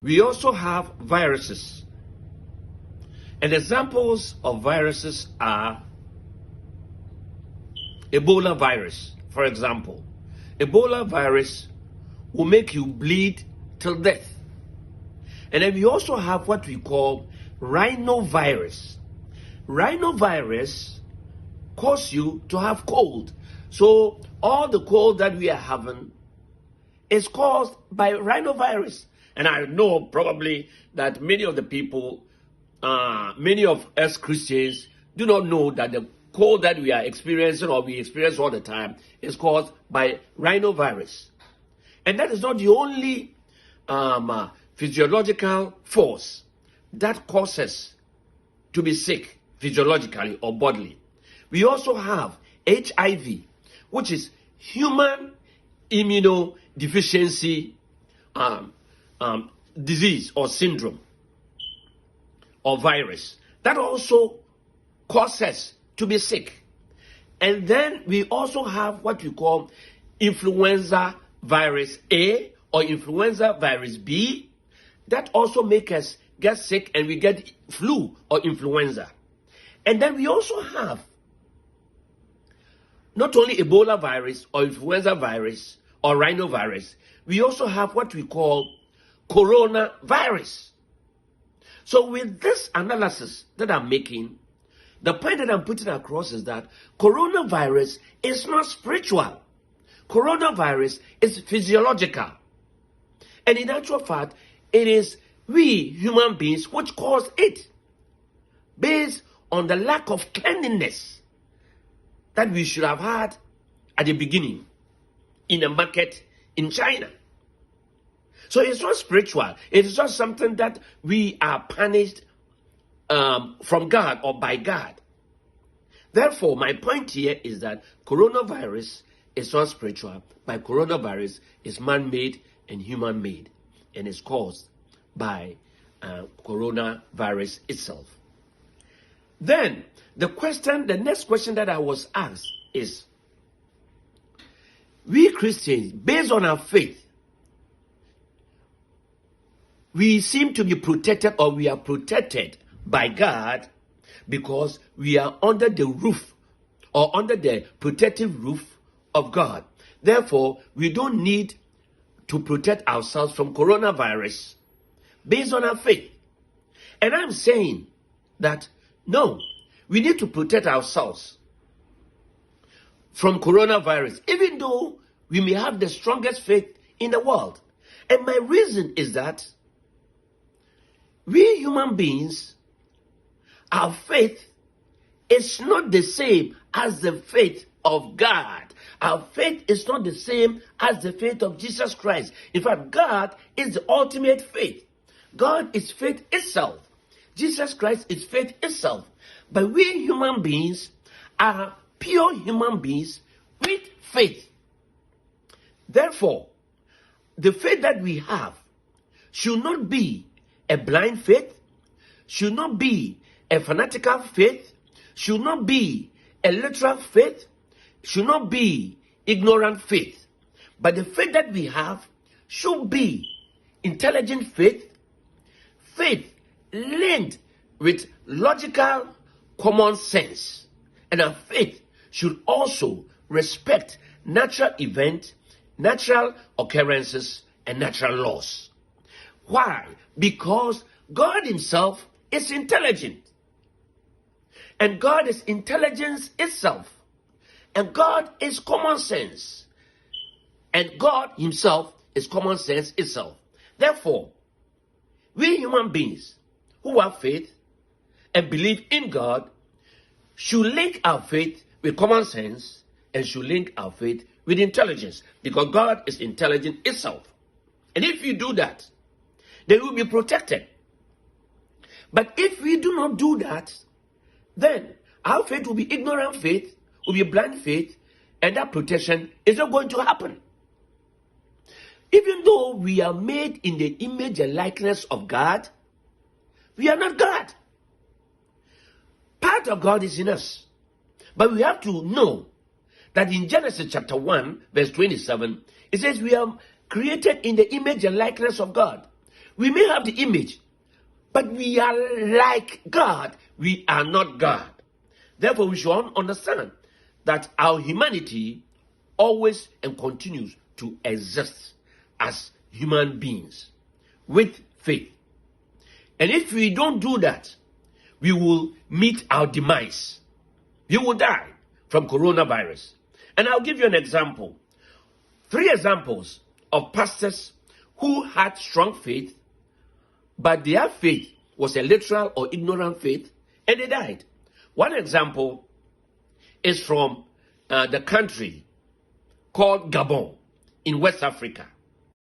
We also have viruses. And examples of viruses are Ebola virus, for example. Ebola virus will make you bleed till death. And then we also have what we call rhinovirus. Rhinovirus causes you to have cold. So all the cold that we are having is caused by rhinovirus. And I know probably that many of the people, many of us Christians do not know that the cold that we are experiencing or we experience all the time is caused by rhinovirus. And that is not the only physiological force that causes to be sick physiologically or bodily. We also have HIV, which is human immunodeficiency disease or syndrome or virus that also causes to be sick. And then we also have what we call influenza virus A or influenza virus B that also make us get sick and we get flu or influenza. And then we also have not only Ebola virus or influenza virus or rhinovirus, we also have what we call coronavirus. So with this analysis that I'm making, the point that I'm putting across is that coronavirus is not spiritual. Coronavirus is physiological. And in actual fact, it is we human beings which cause it, based on the lack of cleanliness that we should have had at the beginning in a market in China. So it's not spiritual. It is not something that we are punished from God or by God. Therefore, my point here is that coronavirus is not spiritual, but coronavirus is man-made and human-made, and is caused by coronavirus itself. Then, the next question that I was asked is, we Christians, based on our faith, we seem to be protected, or we are protected by God because we are under the roof or under the protective roof of God. Therefore, we don't need to protect ourselves from coronavirus based on our faith. And I'm saying that no, we need to protect ourselves from coronavirus, even though we may have the strongest faith in the world. And my reason is that we human beings, our faith is not the same as the faith of God. Our faith is not the same as the faith of Jesus Christ. In fact, God is the ultimate faith. God is faith itself. Jesus Christ is faith itself. But we human beings are pure human beings with faith. Therefore, the faith that we have should not be a blind faith, should not be a fanatical faith, should not be a literal faith, should not be ignorant faith. But the faith that we have should be intelligent faith, faith linked with logical common sense. And our faith should also respect natural events, natural occurrences, and natural laws. Why? Because God himself is intelligent. And God is intelligence itself. And God is common sense. And God himself is common sense itself. Therefore, we human beings who have faith and believe in God should link our faith with common sense and should link our faith with intelligence, because God is intelligent itself. And if you do that, they will be protected. But if we do not do that, then our faith will be ignorant faith, will be blind faith, and that protection is not going to happen. Even though we are made in the image and likeness of God, we are not God. Part of God is in us. But we have to know that in Genesis chapter 1, verse 27, it says we are created in the image and likeness of God. We may have the image, but we are like God. We are not God. Therefore, we should understand that our humanity always and continues to exist as human beings with faith. And if we don't do that, we will meet our demise. You will die from coronavirus. And I'll give you an example. 3 examples of pastors who had strong faith, but their faith was a literal or ignorant faith, and they died. One example is from the country called Gabon in West Africa.